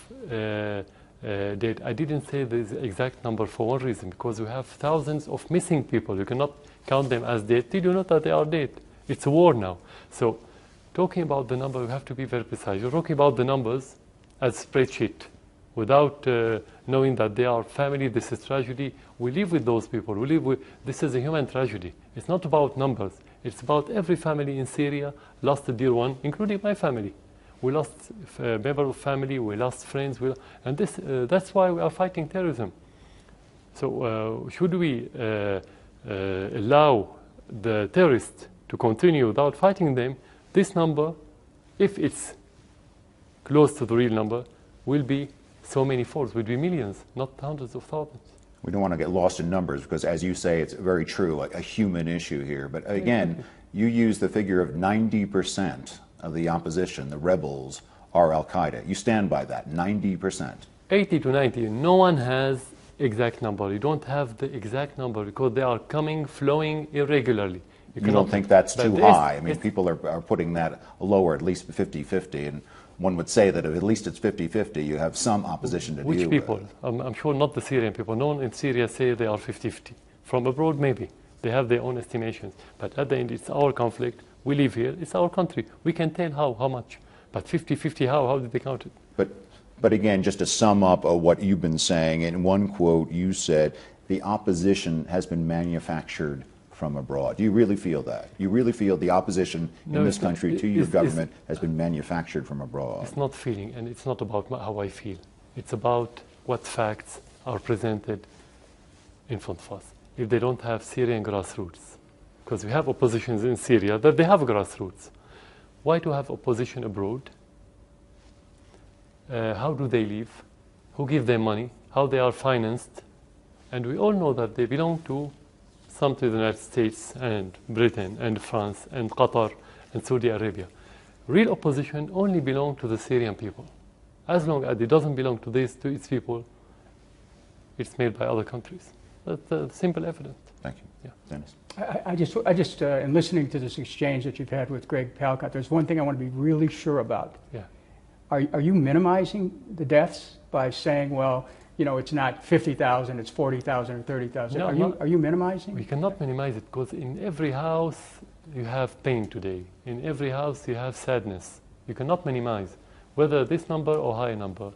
dead. I didn't say the exact number for one reason, because we have thousands of missing people. You cannot count them as dead. Did you know that they are dead? It's a war now. So talking about the number, we have to be very precise. You're talking about the numbers as spreadsheet, without knowing that they are family. This is tragedy. We live with those people. This is a human tragedy. It's not about numbers. It's about every family in Syria lost a dear one, including my family. We lost a member of family. We lost friends. And that's why we are fighting terrorism. So should we allow the terrorists to continue without fighting them? This number, if it's close to the real number, will be so many folds, will be millions, not hundreds of thousands. We don't want to get lost in numbers because, as you say, it's very true, a human issue here. But again, you use the figure of 90% of the opposition, the rebels, are Al-Qaeda. You stand by that, 90%. 80 to 90, no one has exact number. You don't have the exact number because they are coming, flowing irregularly. You don't think that's too high? I mean, people are putting that lower, at least 50-50, and one would say that if at least it's 50-50, you have some opposition to deal with. Which people? I'm sure not the Syrian people. No one in Syria say they are 50-50. From abroad, maybe. They have their own estimations. But at the end, it's our conflict. We live here. It's our country. We can tell how much. But 50-50, how did they count it? But again, just to sum up what you've been saying, in one quote you said, the opposition has been manufactured from abroad. Do you really feel that? You really feel the opposition in this country to your government has been manufactured from abroad? It's not feeling, and it's not about how I feel. It's about what facts are presented in front of us. If they don't have Syrian grassroots, because we have oppositions in Syria that they have grassroots. Why to have opposition abroad? How do they live? Who give them money? How they are financed? And we all know that they belong to some to the United States and Britain and France and Qatar and Saudi Arabia. Real opposition only belongs to the Syrian people. As long as it doesn't belong to its people, it's made by other countries. That's simple evidence. Thank you. Yeah. Dennis? I just in listening to this exchange that you've had with Greg Palkot, there's one thing I want to be really sure about. Yeah. Are you minimizing the deaths by saying, well, you know, it's not 50,000, it's 40,000 or 30,000? No, are you minimizing? We cannot minimize it because in every house you have pain today. In every house you have sadness. You cannot minimize whether this number or higher number.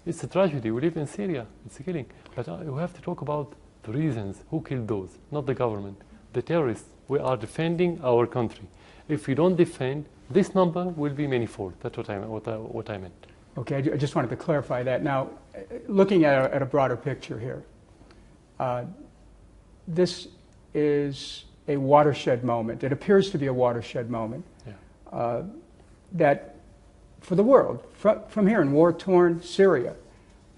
It's a tragedy. We live in Syria. It's a killing. But we have to talk about the reasons. Who killed those? Not the government. The terrorists. We are defending our country. If we don't defend, this number will be manifold. That's what I meant. Okay, I just wanted to clarify that. Now, looking at a broader picture here, this is a watershed moment. It appears to be a watershed moment that, for the world, from here in war-torn Syria,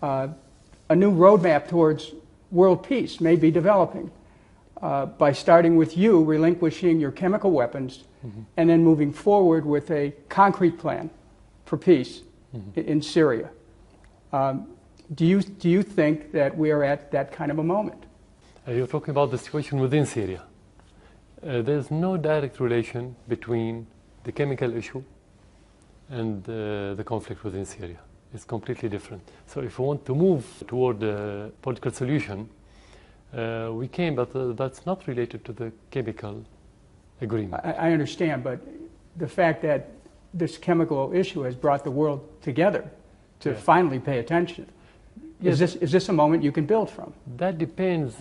a new roadmap towards world peace may be developing by starting with you relinquishing your chemical weapons and then moving forward with a concrete plan for peace in Syria. Do you think that we are at that kind of a moment? You're talking about the situation within Syria. There's no direct relation between the chemical issue and the conflict within Syria. It's completely different. So if we want to move toward a political solution, we can, but that's not related to the chemical agreement. I understand, but the fact that this chemical issue has brought the world together to finally pay attention. Yes. Is this a moment you can build from? That depends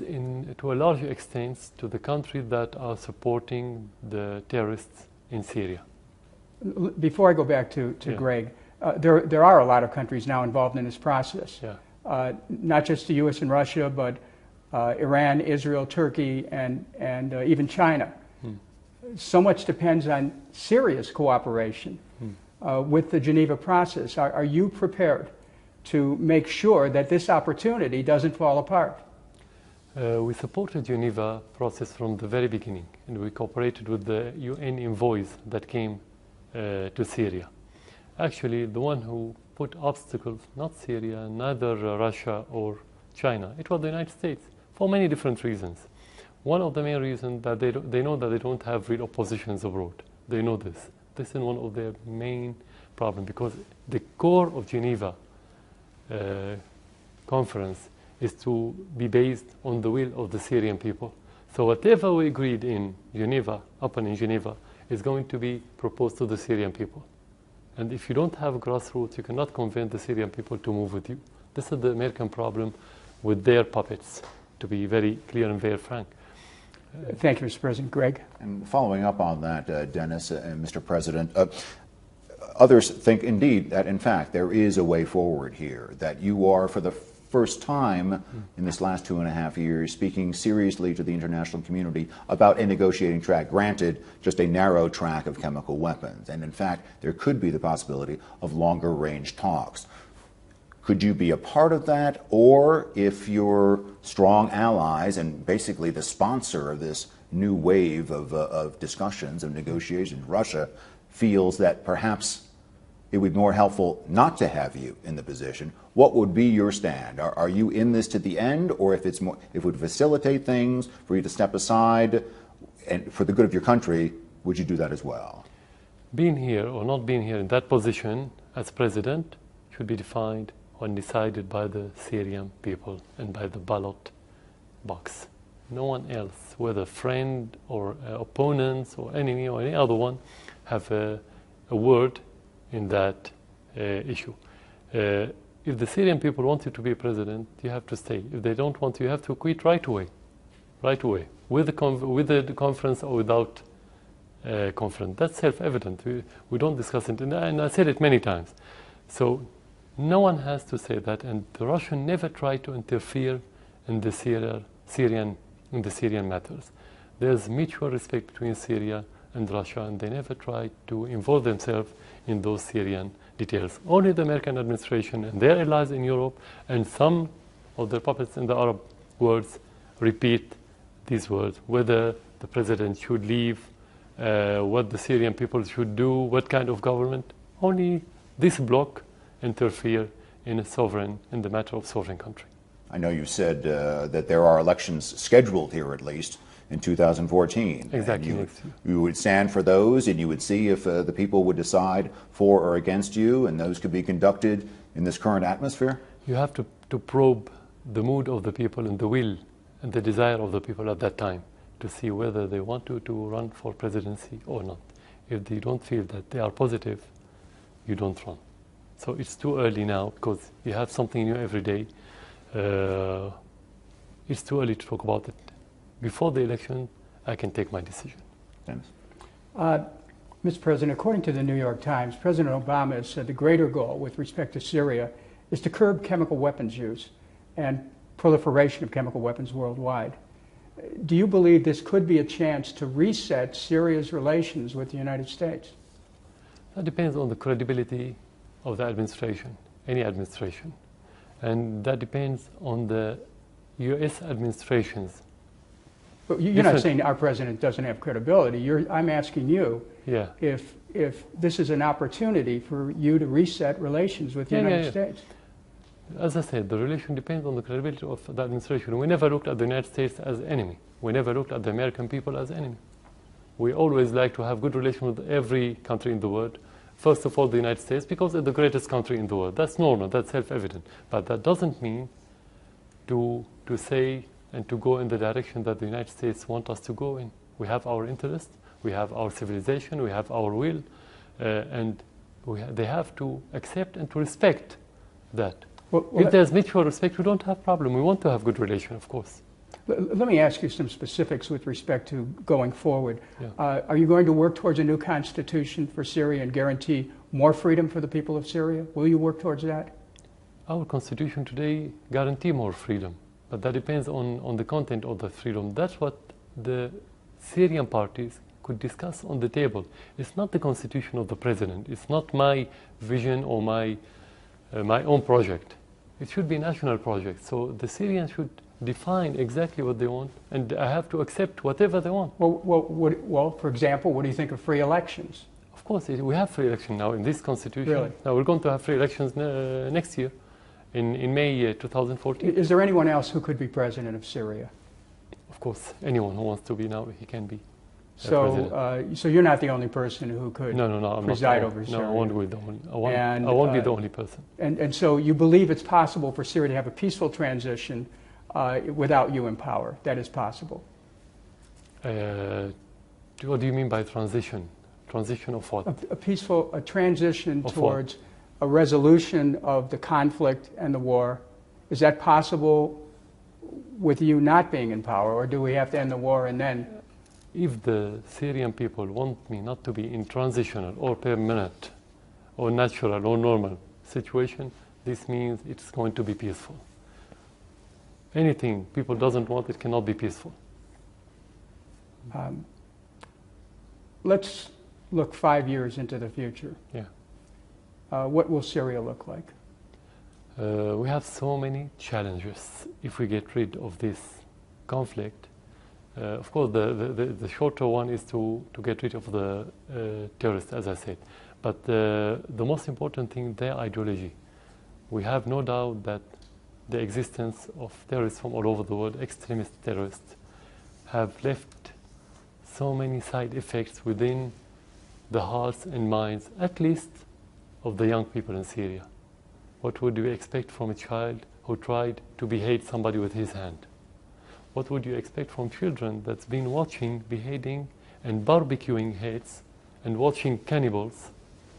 to a large extent to the countries that are supporting the terrorists in Syria. Before I go back to Greg, there are a lot of countries now involved in this process. Yeah. Not just the U.S. and Russia, but Iran, Israel, Turkey, and even China. So much depends on Syria's cooperation with the Geneva process. Are you prepared to make sure that this opportunity doesn't fall apart? We supported Geneva process from the very beginning, and we cooperated with the UN envoys that came to Syria. Actually, the one who put obstacles, not Syria, neither Russia or China, it was the United States, for many different reasons. One of the main reasons that they know that they don't have real oppositions abroad. They know this. This is one of their main problems, because the core of Geneva conference is to be based on the will of the Syrian people. So whatever we agreed in Geneva, upon in Geneva, is going to be proposed to the Syrian people. And if you don't have grassroots, you cannot convince the Syrian people to move with you. This is the American problem with their puppets, to be very clear and very frank. Thank you, Mr. President. Greg? And following up on that, Dennis and Mr. President, others think indeed that in fact there is a way forward here, that you are for the first time in this last 2.5 years speaking seriously to the international community about a negotiating track, granted just a narrow track of chemical weapons. And in fact, there could be the possibility of longer range talks. Could you be a part of that? Or if your strong allies and basically the sponsor of this new wave of discussions, of negotiations, Russia, feels that perhaps it would be more helpful not to have you in the position, what would be your stand? Are you in this to the end, or if it's more, if it would facilitate things for you to step aside and for the good of your country, would you do that as well? Being here or not being here in that position as president should be defined and decided by the Syrian people and by the ballot box. No one else, whether friend or opponents or enemy or any other one, have a word in that issue. If the Syrian people want you to be president, you have to stay. If they don't want you, you have to quit right away, with the conference or without conference. That's self-evident. We don't discuss it, and I said it many times. So no one has to say that, and the Russians never try to interfere in the Syrian matters. There's mutual respect between Syria and Russia, and they never try to involve themselves in those Syrian details. Only the American administration and their allies in Europe and some of their puppets in the Arab world repeat these words, whether the president should leave, what the Syrian people should do, what kind of government. Only this bloc interfere in the matter of sovereign country. I know you said that there are elections scheduled here, at least, in 2014. Exactly. You would stand for those, and you would see if the people would decide for or against you, and those could be conducted in this current atmosphere? You have to probe the mood of the people and the will and the desire of the people at that time to see whether they want to run for presidency or not. If they don't feel that they are positive, you don't run. So it's too early now, because you have something new every day. It's too early to talk about it. Before the election, I can take my decision. Mr. President, according to the New York Times, President Obama has said the greater goal with respect to Syria is to curb chemical weapons use and proliferation of chemical weapons worldwide. Do you believe this could be a chance to reset Syria's relations with the United States? That depends on the credibility of the administration, any administration. And that depends on the U.S. administration's. But you're not saying our president doesn't have credibility. I'm asking you if this is an opportunity for you to reset relations with the United States. As I said, the relation depends on the credibility of the administration. We never looked at the United States as enemy. We never looked at the American people as enemy. We always like to have good relations with every country in the world. First of all, the United States, because it's the greatest country in the world. That's normal, that's self-evident. But that doesn't mean to say and to go in the direction that the United States want us to go in. We have our interests, we have our civilization, we have our will, and they have to accept and to respect that. If there's mutual respect, we don't have problem. We want to have good relation, of course. Let me ask you some specifics with respect to going forward. Are you going to work towards a new constitution for Syria and guarantee more freedom for the people of Syria? Will you work towards that? Our constitution today guarantees more freedom, but that depends on the content of the freedom. That's what the Syrian parties could discuss on the table. It's not the constitution of the president. It's not my vision or my own project. It should be a national project. So the Syrians should define exactly what they want, and I have to accept whatever they want. Well, for example, what do you think of free elections? Of course, we have free elections now in this constitution. Really? Now we're going to have free elections next year, in May 2014. Is there anyone else who could be president of Syria? Of course, anyone who wants to be now, he can be. So you're not the only person who could preside over Syria? No, I won't be the only. I won't be the only person. And so you believe it's possible for Syria to have a peaceful transition without you in power? That is possible. What do you mean by transition? Transition of what? A transition towards a resolution of the conflict and the war. Is that possible with you not being in power, or do we have to end the war and then? If the Syrian people want me not to be in transitional or permanent or natural or normal situation, this means it's going to be peaceful. anything people doesn't want, it cannot be peaceful. Let's look 5 years into the future. Yeah. What will Syria look like? We have so many challenges if we get rid of this conflict. Of course, the shorter one is to get rid of the terrorists, as I said. But the most important thing, their ideology. We have no doubt that the existence of terrorists from all over the world, extremist terrorists, have left so many side effects within the hearts and minds, at least of the young people in Syria. What would you expect from a child who tried to behead somebody with his hand? What would you expect from children that's been watching beheading and barbecuing heads and watching cannibals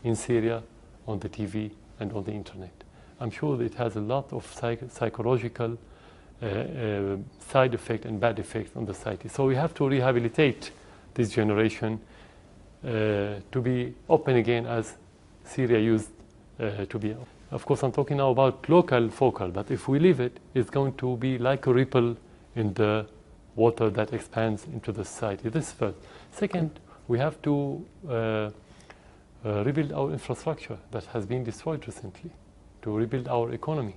in Syria on the TV and on the internet? I'm sure that it has a lot of psychological side effect and bad effects on the society. So we have to rehabilitate this generation to be open again as Syria used to be. Of course, I'm talking now about local focal, but if we leave it, it's going to be like a ripple in the water that expands into the society. This is first. Second, we have to rebuild our infrastructure that has been destroyed recently, to rebuild our economy.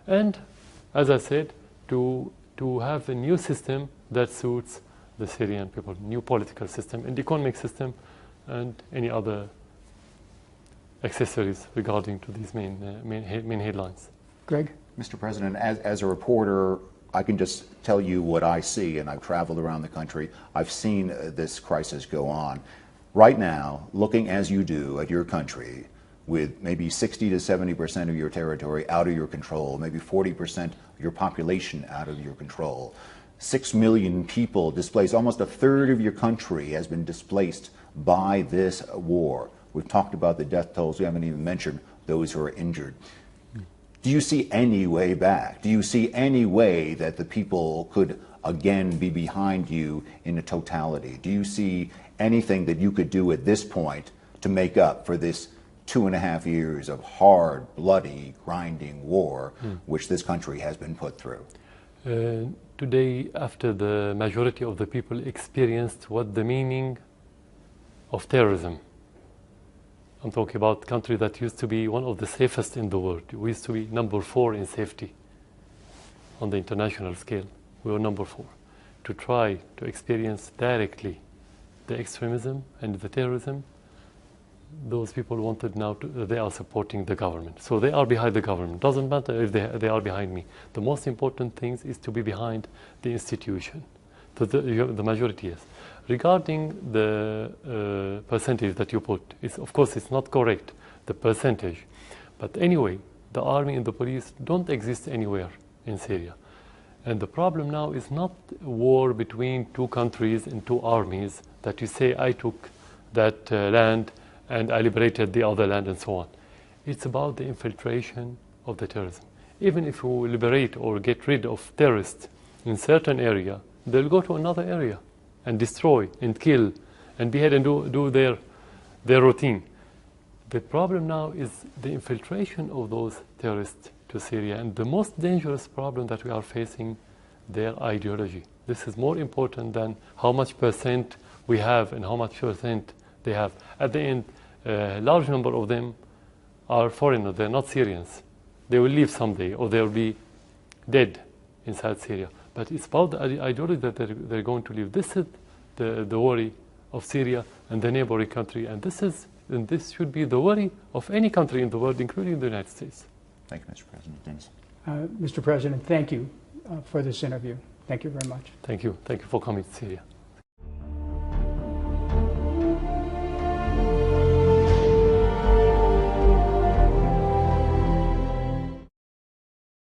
And, as I said, to have a new system that suits the Syrian people, new political system and economic system and any other accessories regarding to these main headlines. Greg? Mr. President, as a reporter, I can just tell you what I see, and I've traveled around the country. I've seen this crisis go on. Right now, looking as you do at your country, with maybe 60 to 70% of your territory out of your control, maybe 40% of your population out of your control, 6 million people displaced, almost a third of your country has been displaced by this war. We've talked about the death tolls. We haven't even mentioned those who are injured. Do you see any way back? Do you see any way that the people could again be behind you in a totality? Do you see anything that you could do at this point to make up for this 2.5 years of hard, bloody, grinding war which this country has been put through? Today, after the majority of the people experienced what the meaning of terrorism, I'm talking about a country that used to be one of the safest in the world. We used to be number 4 in safety on the international scale. We were number 4. To try to experience directly the extremism and the terrorism, those people wanted now they are supporting the government. So they are behind the government. Doesn't matter if they are behind me. The most important thing is to be behind the institution. The majority is. Regarding the percentage that you put, of course it's not correct, the percentage. But anyway, the army and the police don't exist anywhere in Syria. And the problem now is not a war between two countries and two armies that you say, I took that land and I liberated the other land and so on. It's about the infiltration of the terrorism. Even if we liberate or get rid of terrorists in certain area, they'll go to another area and destroy and kill and behead and do their routine. The problem now is the infiltration of those terrorists to Syria, and the most dangerous problem that we are facing, their ideology. This is more important than how much percent we have and how much percent they have. At the end, a large number of them are foreigners, they're not Syrians. They will leave someday or they'll be dead inside Syria. But it's about the ideology that they're going to leave. This is the worry of Syria and the neighboring country, and this should be the worry of any country in the world, including the United States. Thank you, Mr. President. Thanks. Mr. President, thank you for this interview. Thank you very much. Thank you. Thank you for coming to Syria.